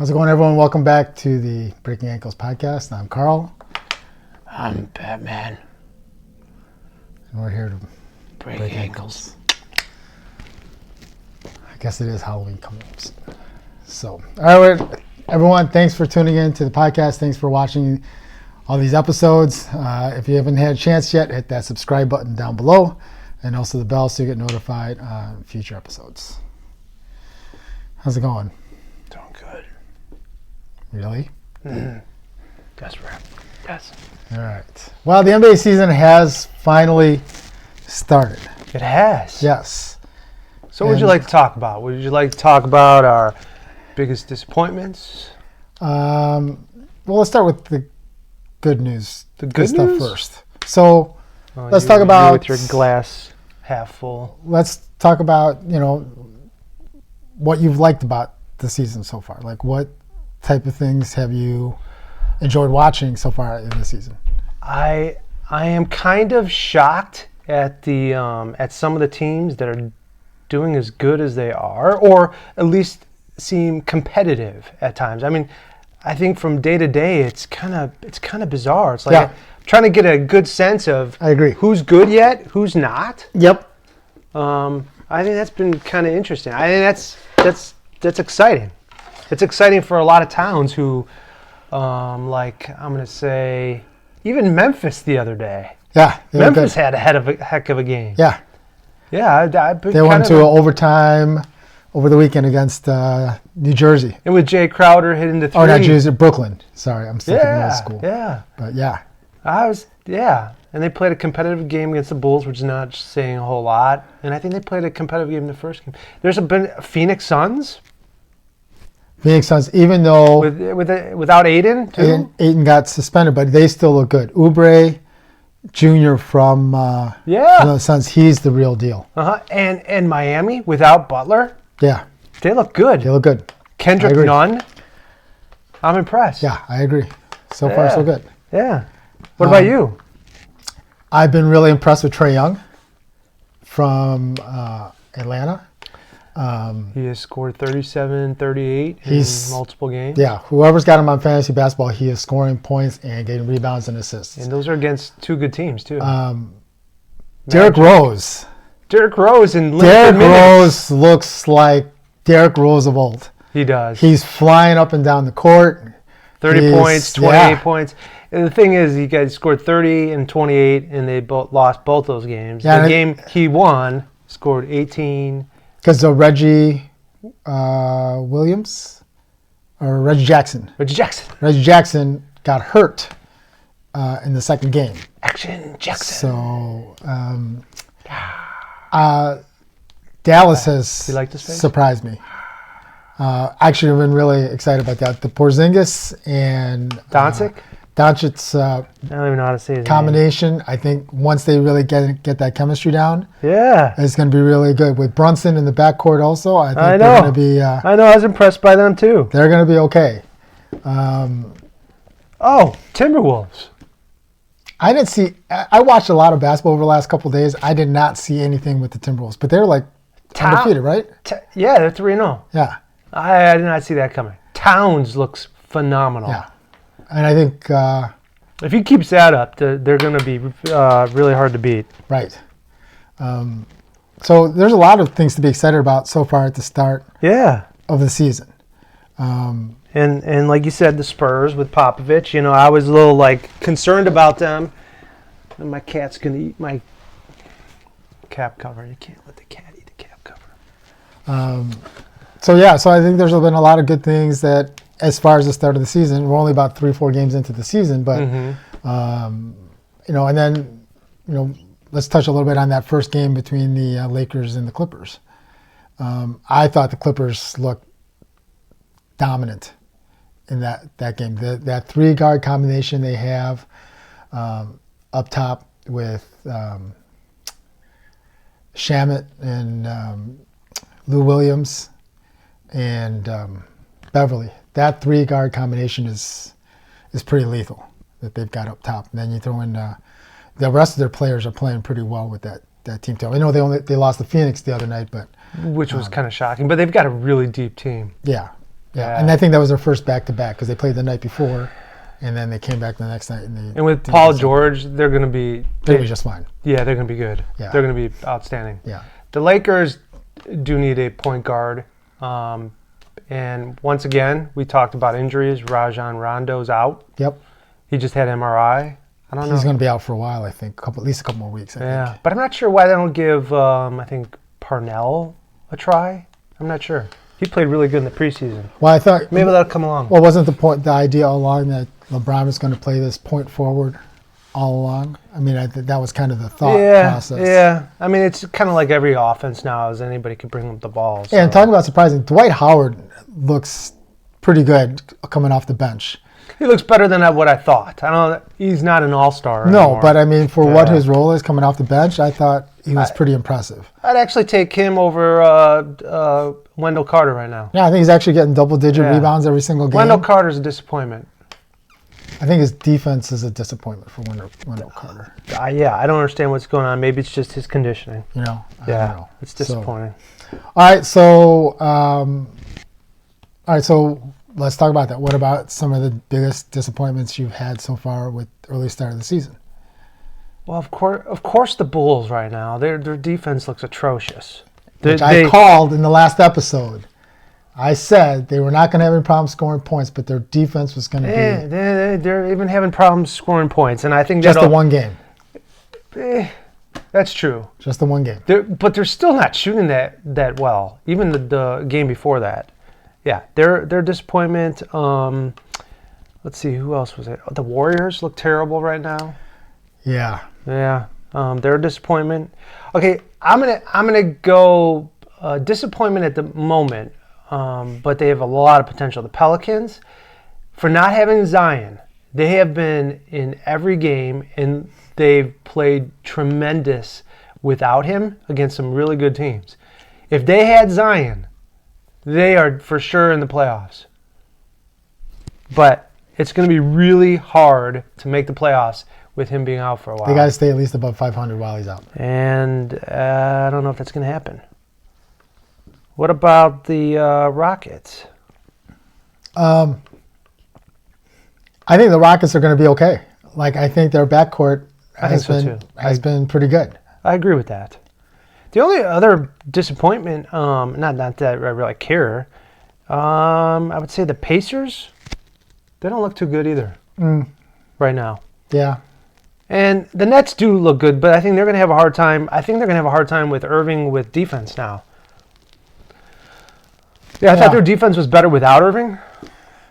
How's it going, everyone? Welcome back to the Breaking Ankles podcast. I'm Carl. I'm Batman. And we're here to break ankles. I guess it is Halloween coming up. So, all right, everyone, thanks for tuning in to the podcast. Thanks for watching all these episodes. If you haven't had a chance yet, hit that subscribe button down below and also the bell so you get notified on future episodes. How's it going? Doing good. Really? Mm-hmm. Desperate. Yes. All right. Well, the NBA season has finally started. It has. Yes. So what would you like to talk about? Would you like to talk about our biggest disappointments? Well, let's start with the good news. The good stuff news? first. So let's talk You about... with your glass half full. Let's talk about, what you've liked about the season so far. Like, what type of things have you enjoyed watching so far in the season? I am kind of shocked at the at some of the teams that are doing as good as they are, or at least seem competitive at times. I mean, I think from day to day, it's kind of bizarre. It's like trying to get a good sense of I agree. Who's good yet, who's not. Yep. I think that's been kind of interesting. I think that's exciting. It's exciting for a lot of towns who, I'm going to say, even Memphis the other day. Yeah. Memphis had a heck of a game. Yeah. Yeah. They went to overtime over the weekend against New Jersey. And with Jay Crowder hitting the three. Oh, not Jersey, Brooklyn. Sorry, I'm thinking middle school. Yeah. But yeah. And they played a competitive game against the Bulls, which is not saying a whole lot. And I think they played a competitive game in the first game. There's been Phoenix Suns. Phoenix Suns, even though without Aiden, too. Aiden got suspended, but they still look good. Oubre Jr. from the Suns, he's the real deal. And Miami without Butler. Yeah, they look good. Kendrick Nunn. I'm impressed. Yeah, I agree. So far, so good. Yeah. What about you? I've been really impressed with Trey Young from Atlanta. He has scored 37, 38 in multiple games. Yeah, whoever's got him on fantasy basketball, he is scoring points and getting rebounds and assists. And those are against two good teams, too. Derrick Rose. Derrick Rose looks like Derrick Rose of old. He does. He's flying up and down the court. 30 points, 28 points. And the thing is, he guys scored 30 and 28, and they lost both those games. Yeah, the game he won, scored 18. Because of Reggie Jackson. Reggie Jackson got hurt in the second game. Action Jackson. So Dallas has surprised me. Actually, I've been really excited about that. The Porzingis and Doncic's I don't even know how to say his combination. Name. I think once they really get that chemistry down, it's going to be really good. With Brunson in the backcourt also, I think they're going to be... I know, I was impressed by them too. They're going to be okay. Timberwolves. I watched a lot of basketball over the last couple of days. I did not see anything with the Timberwolves, but they're like undefeated, right? They're 3-0. Yeah. I did not see that coming. Towns looks phenomenal. Yeah. And I think... if he keeps that up, they're going to be really hard to beat. Right. So there's a lot of things to be excited about so far at the start of the season. And like you said, the Spurs with Popovich, I was a little concerned about them. And my cat's going to eat my cap cover. You can't let the cat eat the cap cover. So I think there's been a lot of good things that, as far as the start of the season, we're only about 3-4 games into the season, but and then let's touch a little bit on that first game between the Lakers and the Clippers. I thought the Clippers looked dominant in that game. That three-guard combination they have up top with Shamet and Lou Williams and Beverly. That three-guard combination is pretty lethal that they've got up top. And then you throw in the rest of their players are playing pretty well with that team too. I know they lost to Phoenix the other night, but which was kind of shocking. But they've got a really deep team. Yeah, Yeah, and I think that was their first back-to-back because they played the night before, and then they came back the next night. And with Paul George, they're going to be just fine. Yeah, they're going to be good. Yeah. They're going to be outstanding. Yeah. The Lakers do need a point guard. And once again, we talked about injuries. Rajon Rondo's out. Yep. He just had MRI. I don't know. He's going to be out for a while, I think. At least a couple more weeks, I think. But I'm not sure why they don't give, I think, Parnell a try. I'm not sure. He played really good in the preseason. Well, I thought maybe that'll come along. Well, wasn't the idea all along that LeBron was going to play this point forward all along? I mean, I think that was kind of the thought process. Yeah. I mean, it's kind of like every offense now is anybody can bring up the ball. So. Yeah, and talking about surprising, Dwight Howard looks pretty good coming off the bench. He looks better than what I thought. I don't know. He's not an all-star anymore. No, but I mean, for what his role is coming off the bench, I thought he was pretty impressive. I'd actually take him over Wendell Carter right now. Yeah, I think he's actually getting double-digit rebounds every single game. Wendell Carter's a disappointment. I think his defense is a disappointment for Wendell Carter. Yeah, I don't understand what's going on. Maybe it's just his conditioning. I don't know. It's disappointing. All right, so let's talk about that. What about some of the biggest disappointments you've had so far with early start of the season? Well, of course, the Bulls right now. Their defense looks atrocious. Which I called in the last episode. I said they were not going to have any problems scoring points, but their defense was going to be. They're even having problems scoring points, and I think just the one game. That's true. Just the one game. But they're still not shooting that well. Even the game before that. Yeah, their disappointment. Let's see, who else was it? The Warriors look terrible right now. Yeah. Yeah, they're a disappointment. Okay, I'm gonna go disappointment at the moment, but they have a lot of potential. The Pelicans, for not having Zion, they have been in every game and they've played tremendous without him against some really good teams. If they had Zion, they are for sure in the playoffs. But it's going to be really hard to make the playoffs with him being out for a while. They got to stay at least above 500 while he's out. And I don't know if that's going to happen. What about the Rockets? I think the Rockets are going to be okay. I think their backcourt has been pretty good. I agree with that. The only other disappointment, not that I really care, I would say the Pacers. They don't look too good either right now. Yeah. And the Nets do look good, but I think they're going to have a hard time. I think they're going to have a hard time with Irving with defense now. Yeah, I thought their defense was better without Irving.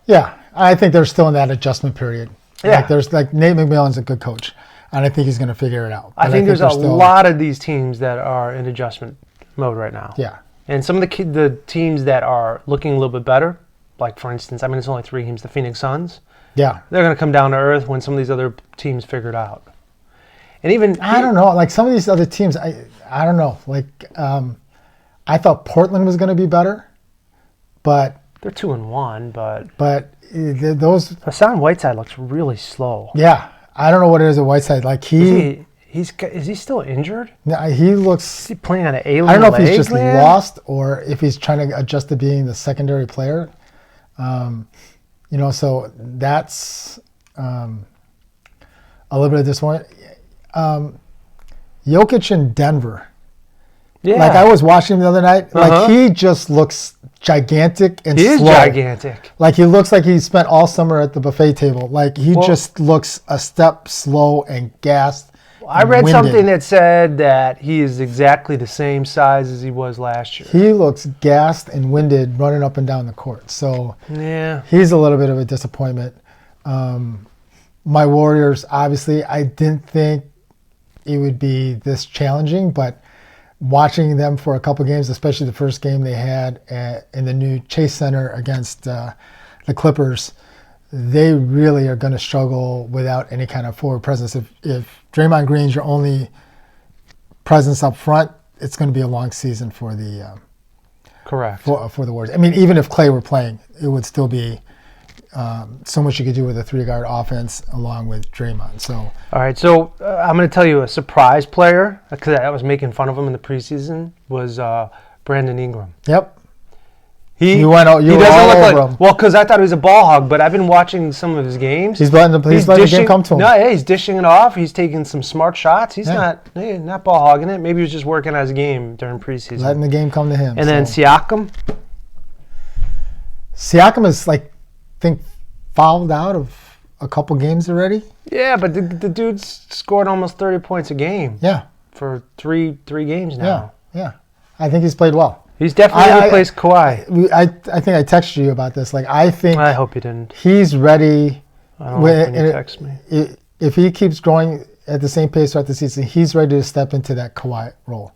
Yeah, I think they're still in that adjustment period. Yeah. Nate McMillan's a good coach, and I think he's going to figure it out. I think there's a lot of these teams that are in adjustment mode right now. Yeah. And some of the teams that are looking a little bit better, like for instance, it's only 3 games, the Phoenix Suns. Yeah. They're going to come down to earth when some of these other teams figure it out. And even I don't know, some of these other teams, I don't know. I thought Portland was going to be better, but they're 2-1. But those Hassan Whiteside looks really slow. Yeah, I don't know what it is at Whiteside. Is he still injured? He looks. Is he playing on an alien I don't know if he's leg, just man? lost or if he's trying to adjust to being the secondary player. So that's a little bit of disappointment. Jokic in Denver. Yeah. I was watching him the other night. He just looks gigantic and slow. He is gigantic. He looks like he spent all summer at the buffet table. He just looks a step slow and gassed. I read something that said that he is exactly the same size as he was last year. He looks gassed and winded running up and down the court. So yeah, he's a little bit of a disappointment. My Warriors, obviously, I didn't think it would be this challenging, but watching them for a couple games, especially the first game they had in the new Chase Center against the Clippers, they really are going to struggle without any kind of forward presence. If Draymond Green's your only presence up front, it's going to be a long season for the correct for the Warriors. Even if Clay were playing, it would still be so much you could do with a 3-guard offense along with Draymond. So all right, so I'm going to tell you a surprise player because I was making fun of him in the preseason was Brandon Ingram. Yep. You went out. You were doesn't all look over like him. well, because I thought he was a ball hog, but I've been watching some of his games. He's letting the game come to him. No, yeah, he's dishing it off. He's taking some smart shots. He's not ball hogging it. Maybe he was just working on his game during preseason. Letting the game come to him. And then Siakam. Siakam is I think fouled out of a couple games already. Yeah, but the dude's scored almost 30 points a game. Yeah. For three games now. Yeah. I think he's played well. He's definitely replaced Kawhi. I think I texted you about this. I hope you didn't. He's ready. I don't like when you text me. If he keeps growing at the same pace throughout the season, he's ready to step into that Kawhi role,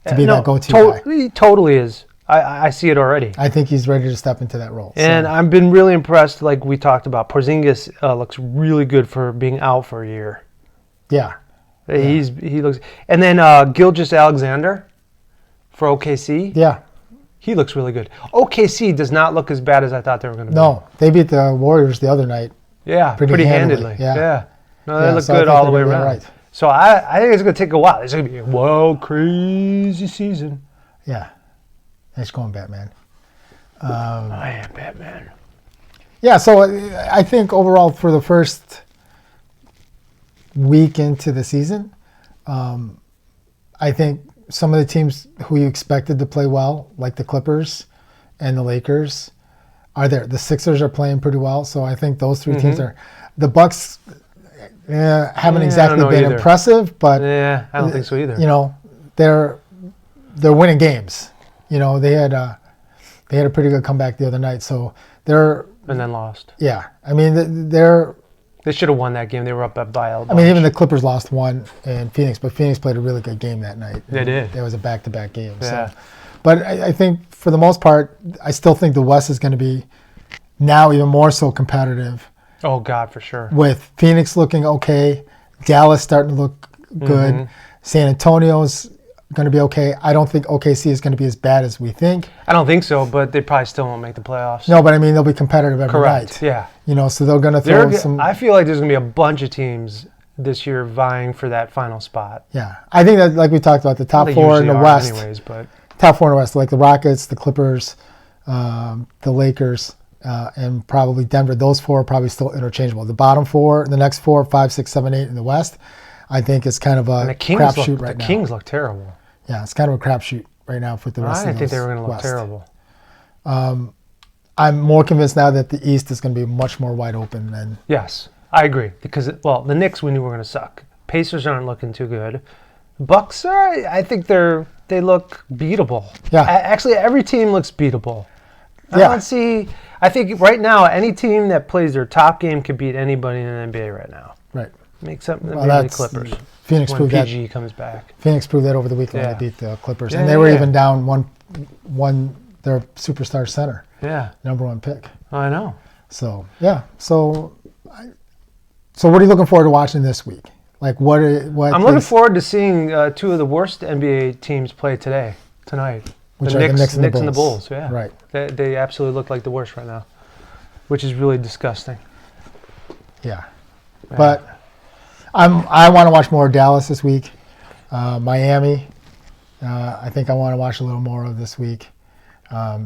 to be that go-to guy. He totally is. I see it already. I think he's ready to step into that role. And I've been really impressed, like we talked about. Porzingis looks really good for being out for a year. Yeah. He looks. And then Gilgeous-Alexander for OKC. Yeah. He looks really good. OKC does not look as bad as I thought they were going to be. No, they beat the Warriors the other night. Yeah, pretty handedly. Yeah. No, they look good all the way around. Right. So I think it's going to take a while. It's going to be a wild, crazy season. Yeah. Nice going, Batman. I am Batman. Yeah, so I think overall for the first week into the season, I think some of the teams who you expected to play well, like the Clippers and the Lakers, are there. The Sixers are playing pretty well, so I think those three teams are. The Bucks haven't exactly been impressive, but I don't think so either. They're winning games. They had a pretty good comeback the other night, so they're and then lost. Yeah, I mean they should have won that game. They were up by a bunch. I mean, even the Clippers lost one in Phoenix, but Phoenix played a really good game that night. They did. It was a back-to-back game. Yeah. So. But I think for the most part, I still think the West is going to be now even more so competitive. Oh, God, for sure. With Phoenix looking okay, Dallas starting to look good, San Antonio's going to be okay. I don't think OKC is going to be as bad as we think. I don't think so, but they probably still won't make the playoffs. No, but I mean, they'll be competitive every night. Yeah. So they're going to throw some... I feel like there's going to be a bunch of teams this year vying for that final spot. Yeah. I think that, like we talked about, the top four in the West. Anyways, but top four in the West, like the Rockets, the Clippers, the Lakers, and probably Denver. Those four are probably still interchangeable. The bottom four, the next 4, 5, 6, 7, 8 in the West, I think it's kind of a crapshoot right now. The Kings look terrible. Yeah, it's kind of a crapshoot right now for the rest of the West. I didn't think they were going to look terrible. I'm more convinced now that the East is going to be much more wide open than... Yes, I agree. Because, the Knicks we knew were going to suck. Pacers aren't looking too good. Bucks, I think they look beatable. Yeah. Actually, every team looks beatable. I think right now, any team that plays their top game can beat anybody in the NBA right now. Right. Except the Clippers. Phoenix when proved PG that. comes back. Phoenix proved that over the weekend when they beat the Clippers. Yeah, and they were even down one their superstar center. Yeah. Number one pick. I know. So, yeah. So what are you looking forward to watching this week? Like, what I'm looking forward to seeing two of the worst NBA teams play tonight. Which are the Knicks and the Bulls. Yeah. Right. They absolutely look like the worst right now, which is really disgusting. Yeah. But I want to watch more of Dallas this week. Miami, I think I want to watch a little more of this week.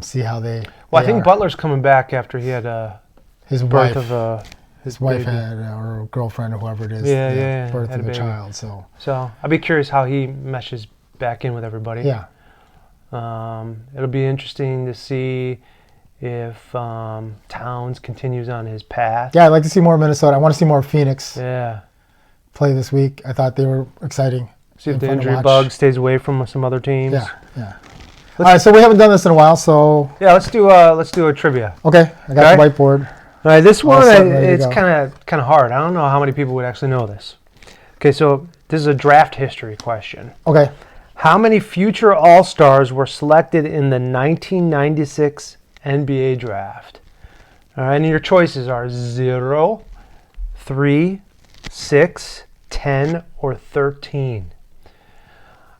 See how they. Well, I think Butler's coming back after he had his birth wife of his wife had or girlfrill or whoever it is. Birth of a child. So I'll be curious how he meshes back in with everybody. Yeah. It'll be interesting to see if Towns continues on his path. Yeah, I'd like to see more of Minnesota. I want to see more of Phoenix. Yeah. Play this week. I thought they were exciting. See if the injury bug stays away from some other teams. Yeah. All right, so we haven't done this in a while, so yeah, let's do a trivia. Okay, I got the whiteboard. All right, this one it's kind of hard. I don't know how many people would actually know this. Okay, so this is a draft history question. Okay. How many future All-Stars were selected in the 1996 NBA draft? All right, and your choices are 0, 3, 6, 10, or 13.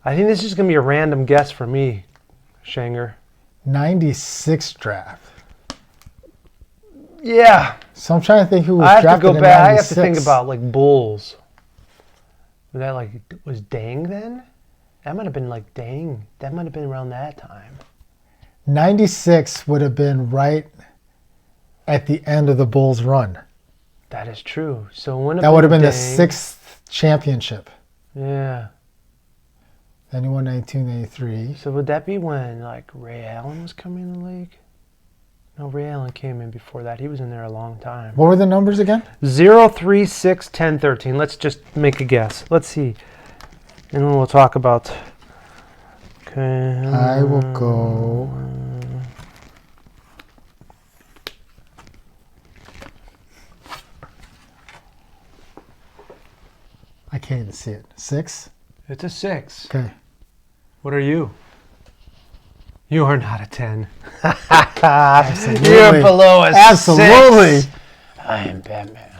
I think this is going to be a random guess for me, Shanger. 96 draft. Yeah. So I'm trying to think who was drafted I have to go in back. 96. I have to think about like Bulls. Was Dang then? That might have been like Dang. That might have been around that time. 96 would have been right at the end of the Bulls' run. That is true. So when That would have been the 6th championship. Yeah. Then he won 1983. So would that be when like Ray Allen was coming in the league? No, Ray Allen came in before that. He was in there a long time. What were the numbers again? 0, 3, 6, 10, 13. Let's just make a guess. Let's see. And then we'll talk about. Okay. I will go. I can't even see it. 6? It's a 6. Okay. What are you? You are not a 10. Absolutely. You're below a Absolutely. 6. I am Batman.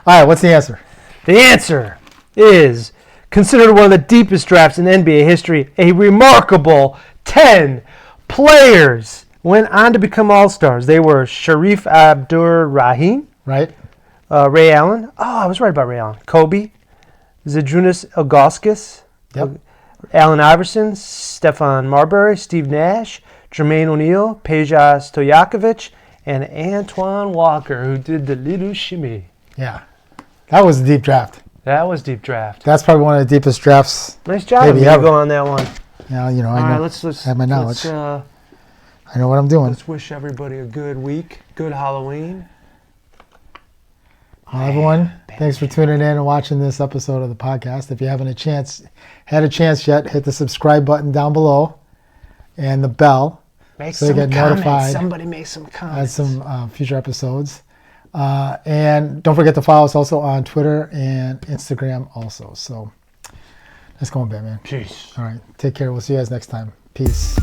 All right, what's the answer? The answer is considered one of the deepest drafts in NBA history. A remarkable 10 players went on to become All-Stars. They were Sharif Abdur-Rahim, Right? Ray Allen. Oh, I was right about Ray Allen. Kobe, Zydrunas Ilgauskas, Yep. Allen Iverson, Stefan Marbury, Steve Nash, Jermaine O'Neal, Peja Stojakovic, and Antoine Walker, who did the little shimmy. Yeah. That was a deep draft. That was deep draft. That's probably one of the deepest drafts. Nice job Maybe of you ever. go on that one. Yeah, you know, All I right, know. let's have my knowledge. Let's, I know what I'm doing. let's wish everybody a good week, good Halloween. Well, everyone, thanks for tuning in and watching this episode of the podcast. If you haven't had a chance yet, hit the subscribe button down below and the bell. Make So you some get comments. notified Somebody make some at comments. some future episodes. And don't forget to follow us also on Twitter and Instagram also. So let's go on, Batman. Peace. All right. Take care. We'll see you guys next time. Peace.